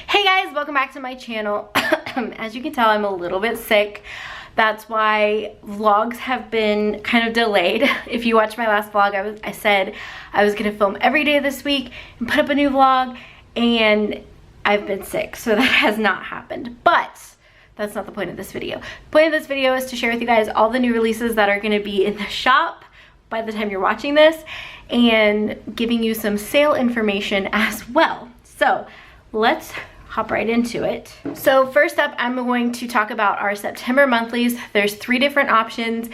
Hey guys, welcome back to my channel. As you can tell, I'm a little bit sick. That's why vlogs have been kind of delayed. If you watched my last vlog, I said I was gonna film every day this week and put up a new vlog, and I've been sick, so that has not happened. But that's not the point of this video. The point of this video is to share with you guys all the new releases that are gonna be in the shop by the time you're watching this, and giving you some sale information as well. So let's hop right into it. So first up, I'm going to talk about our September monthlies. There's 3 different options,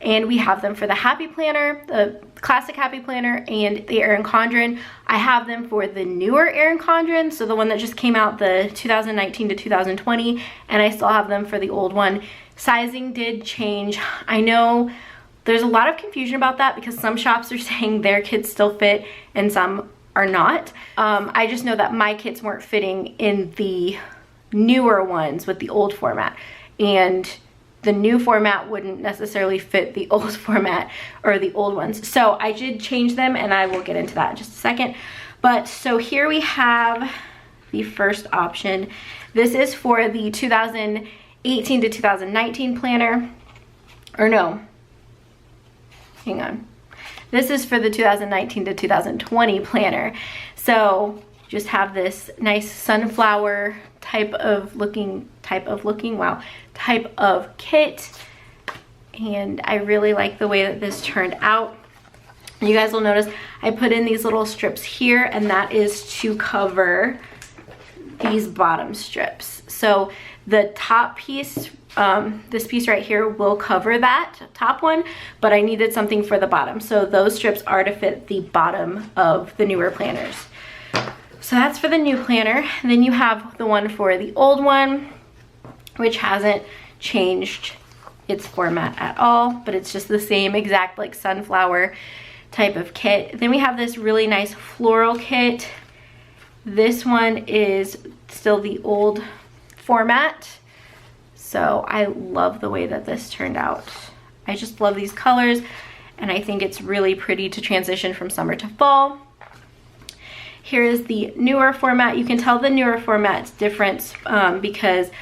and we have them for the Happy Planner, the classic Happy Planner, and the Erin Condren. I have them for the newer Erin Condren, so the one that just came out, the 2019 to 2020, and I still have them for the old one. Sizing did change. I know there's a lot of confusion about that because some shops are saying their kits still fit and some are not. I just know that my kits weren't fitting in the newer ones with the old format, and the new format wouldn't necessarily fit the old format or the old ones. So I did change them, and I will get into that in just a second. But so here we have the first option. This is for the 2018 to 2019 planner, or no, hang on. This is for the 2019 to 2020 planner. So just have this nice sunflower type of kit. And I really like the way that this turned out. You guys will notice I put in these little strips here, and that is to cover these bottom strips. So the top piece, this piece right here will cover that top one, but I needed something for the bottom. So those strips are to fit the bottom of the newer planners. So that's for the new planner. And then you have the one for the old one, which hasn't changed its format at all, but it's just the same exact like sunflower type of kit. Then we have this really nice floral kit. This one is still the old format. So I love the way that this turned out. I just love these colors, and I think it's really pretty to transition from summer to fall. Here is the newer format. You can tell the newer format's different because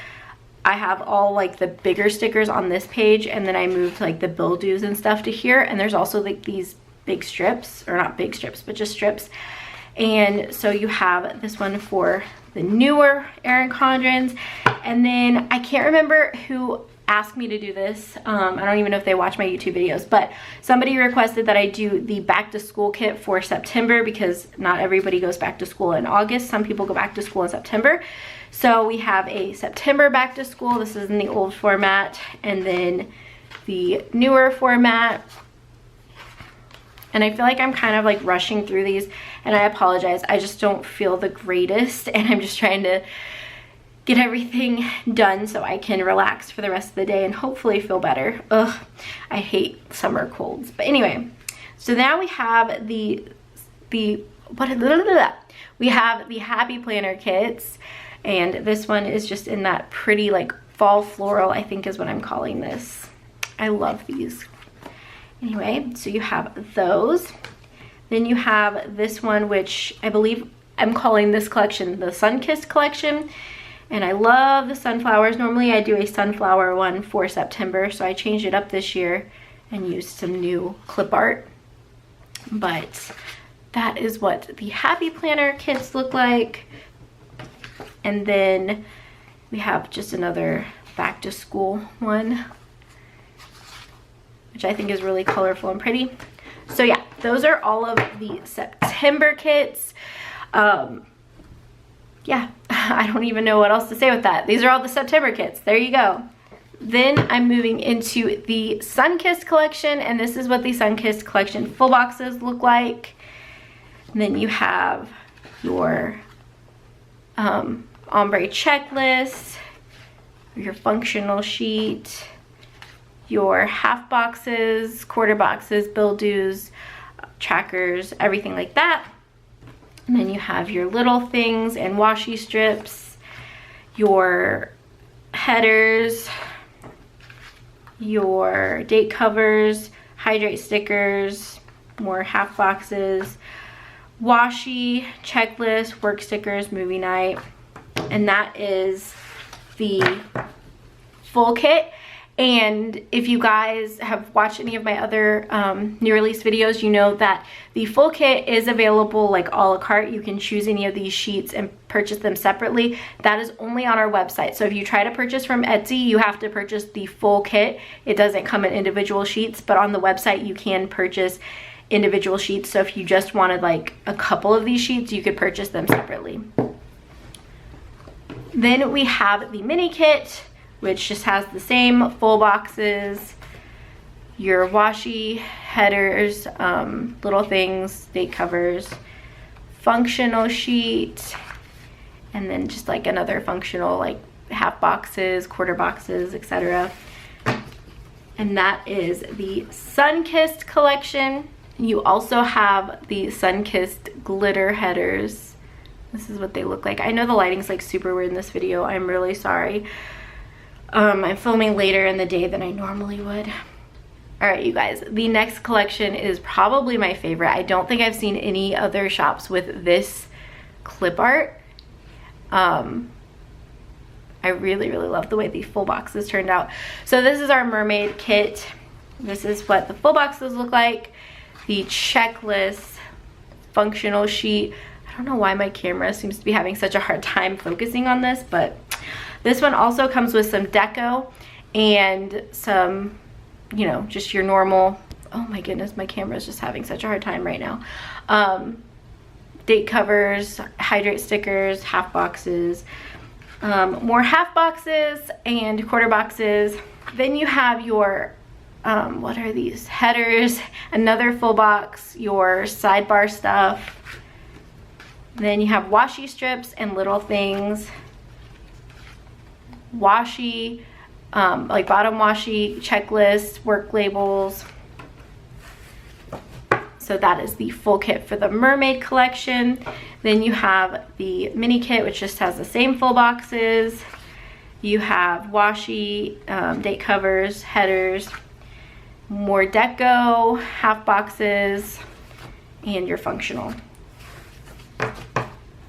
I have all like the bigger stickers on this page, and then I moved like the bill dues and stuff to here, and there's also like these big strips, or not big strips, but just strips. And so you have this one for the newer Erin Condrens. And then I can't remember who asked me to do this. I don't even know if they watch my YouTube videos, but somebody requested that I do the back to school kit for September, because not everybody goes back to school in August. Some people go back to school in September. So we have a September back to school. This is in the old format, and then the newer format. And I feel like I'm kind of like rushing through these, and I apologize. I just don't feel the greatest, and I'm just trying to get everything done so I can relax for the rest of the day and hopefully feel better. Ugh, I hate summer colds. But anyway, so now we have we have the Happy Planner kits, and this one is just in that pretty like fall floral, I think is what I'm calling this. I love these. Anyway, so you have those. Then you have this one, which I believe I'm calling this collection the Sun-Kissed collection. And I love the sunflowers. Normally I do a sunflower one for September, so I changed it up this year and used some new clip art. But that is what the Happy Planner kits look like. And then we have just another back to school one, which I think is really colorful and pretty. So yeah, those are all of the September kits. Yeah, I don't even know what else to say with that. These are all the September kits. There you go. Then I'm moving into the Sun-Kissed collection, and this is what the Sun-Kissed collection full boxes look like. And then you have your ombre checklist, your functional sheet, your half boxes, quarter boxes, bill dues, trackers, everything like that. And then you have your little things and washi strips, your headers, your date covers, hydrate stickers, more half boxes, washi, checklist, work stickers, movie night, and that is the full kit. And if you guys have watched any of my other new release videos, you know that the full kit is available like a la carte. You can choose any of these sheets and purchase them separately. That is only on our website. So if you try to purchase from Etsy, you have to purchase the full kit. It doesn't come in individual sheets, but on the website you can purchase individual sheets. So if you just wanted like a couple of these sheets, you could purchase them separately. Then we have the mini kit, which just has the same full boxes, your washi, headers, little things, date covers, functional sheet, and then just like another functional like half boxes, quarter boxes, etc. And that is the Sun-Kissed collection. You also have the Sun-Kissed glitter headers. This is what they look like. I know the lighting's like super weird in this video. I'm really sorry. I'm filming later in the day than I normally would. All right, you guys, the next collection is probably my favorite. I don't think I've seen any other shops with this clip art. I really, really love the way the full boxes turned out. So this is our mermaid kit. This is what the full boxes look like. The checklist, functional sheet. I don't know why my camera seems to be having such a hard time focusing on this, but this one also comes with some deco and some, you know, just your normal, oh my goodness, my camera is just having such a hard time right now. Date covers, hydrate stickers, half boxes, more half boxes and quarter boxes. Then you have your, what are these? Headers, another full box, your sidebar stuff. Then you have washi strips and little things. Washi, like bottom washi, checklist, work labels. So that is the full kit for the mermaid collection. Then you have the mini kit, which just has the same full boxes. You have washi, date covers, headers, more deco, half boxes, and your functional.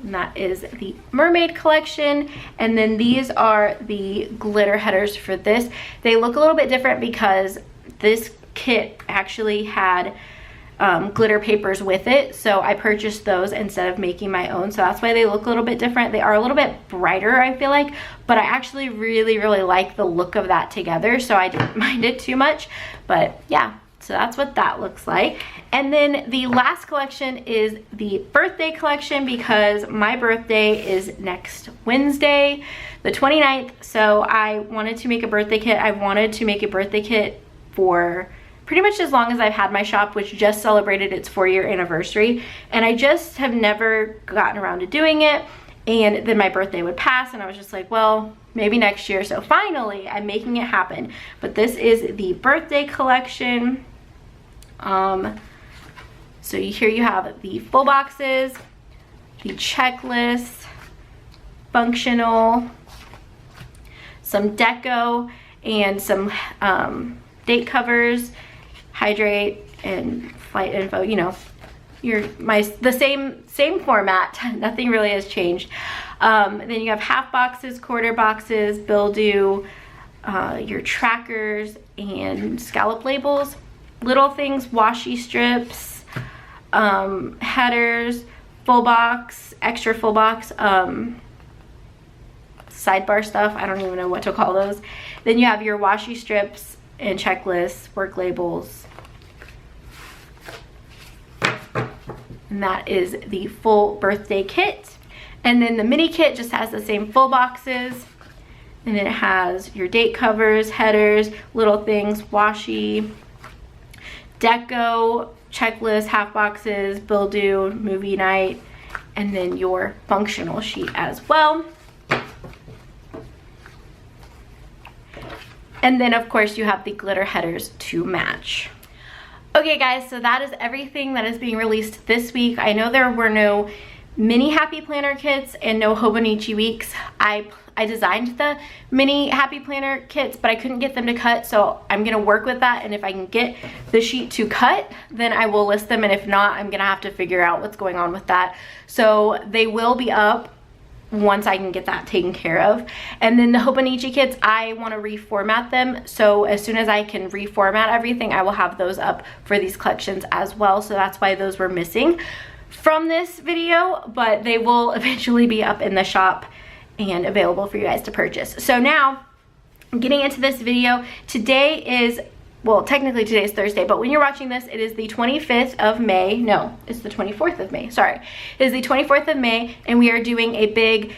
And that is the mermaid collection. And then these are the glitter headers for this. They look a little bit different because this kit actually had glitter papers with it, so I purchased those instead of making my own. So that's why they look a little bit different. They are a little bit brighter, I feel like, but I actually really, really like the look of that together, so I didn't mind it too much. But yeah, so that's what that looks like. And then the last collection is the birthday collection, because my birthday is next Wednesday, the 29th. So I wanted to make a birthday kit. I wanted to make a birthday kit for pretty much as long as I've had my shop, which just celebrated its 4-year anniversary. And I just have never gotten around to doing it. And then my birthday would pass and I was just like, well, maybe next year. So finally I'm making it happen. But this is the birthday collection. So here you have the full boxes, the checklist, functional, some deco, and some date covers, hydrate, and flight info. You know, the same format. Nothing really has changed. Then you have half boxes, quarter boxes, bill due, your trackers, and scallop labels. Little things, washi strips, headers, full box, extra full box, sidebar stuff. I don't even know what to call those. Then you have your washi strips and checklists, work labels. And that is the full birthday kit. And then the mini kit just has the same full boxes. And then it has your date covers, headers, little things, washi, deco, checklist, half boxes, bill due, movie night, and then your functional sheet as well. And then of course you have the glitter headers to match. Okay guys, so that is everything that is being released this week. I know there were no mini Happy Planner kits and no Hobonichi weeks. I designed the mini Happy Planner kits, but I couldn't get them to cut, so I'm gonna work with that, and if I can get the sheet to cut, then I will list them, and if not, I'm gonna have to figure out what's going on with that. So they will be up once I can get that taken care of. And then the Hobonichi kits, I want to reformat them. So as soon as I can reformat everything, I will have those up for these collections as well. So that's why those were missing from this video, but they will eventually be up in the shop and available for you guys to purchase. So now, getting into this video, today is, well, technically today is Thursday, but when you're watching this, it is the 25th of May. No, it's the 24th of May, sorry. It is the 24th of May, and we are doing a big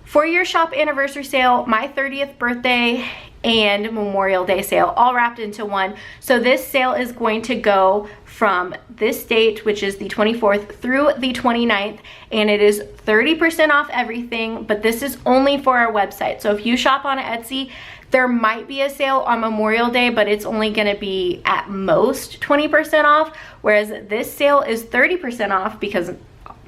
4-year shop anniversary sale, my 30th birthday, and Memorial Day sale, all wrapped into one. So this sale is going to go from this date, which is the 24th, through the 29th, and it is 30% off everything, but this is only for our website. So if you shop on Etsy, there might be a sale on Memorial Day, but it's only gonna be at most 20% off, whereas this sale is 30% off because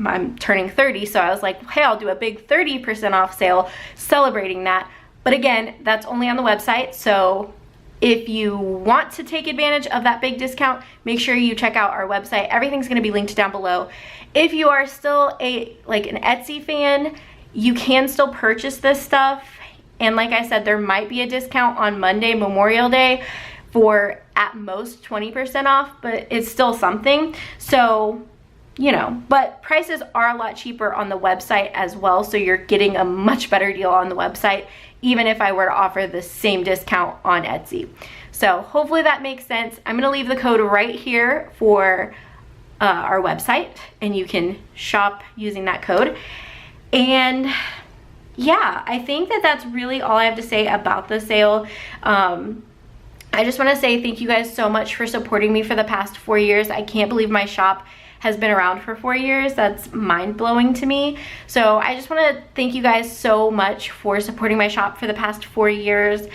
I'm turning 30, so I was like, hey, I'll do a big 30% off sale celebrating that. But again, that's only on the website, so if you want to take advantage of that big discount, make sure you check out our website. Everything's gonna be linked down below. If you are still an Etsy fan, you can still purchase this stuff. And like I said, there might be a discount on Monday, Memorial Day, for at most 20% off, but it's still something. So, you know, but prices are a lot cheaper on the website as well. So you're getting a much better deal on the website, even if I were to offer the same discount on Etsy. So hopefully that makes sense. I'm gonna leave the code right here for our website, and you can shop using that code. And yeah, I think that that's really all I have to say about the sale. I just want to say thank you guys so much for supporting me for the past 4 years. I can't believe my shop has been around for 4 years. That's mind-blowing to me. So I just want to thank you guys so much for supporting my shop for the past 4 years,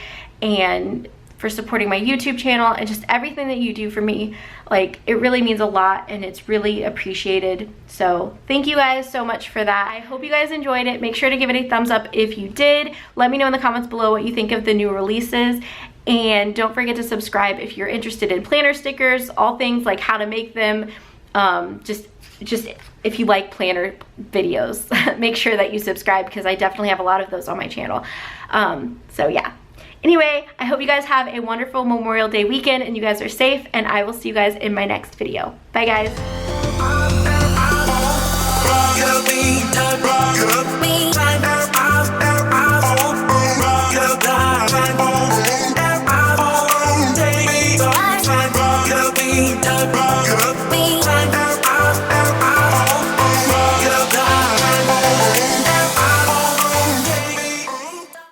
and for supporting my YouTube channel, and just everything that you do for me. Like, it really means a lot, and it's really appreciated. So thank you guys so much for that. I hope you guys enjoyed it. Make sure to give it a thumbs up if you did. Let me know in the comments below what you think of the new releases, and don't forget to subscribe if you're interested in planner stickers, all things like how to make them. Just if you like planner videos, make sure that you subscribe, because I definitely have a lot of those on my channel. So yeah. Anyway, I hope you guys have a wonderful Memorial Day weekend and you guys are safe, and I will see you guys in my next video. Bye guys.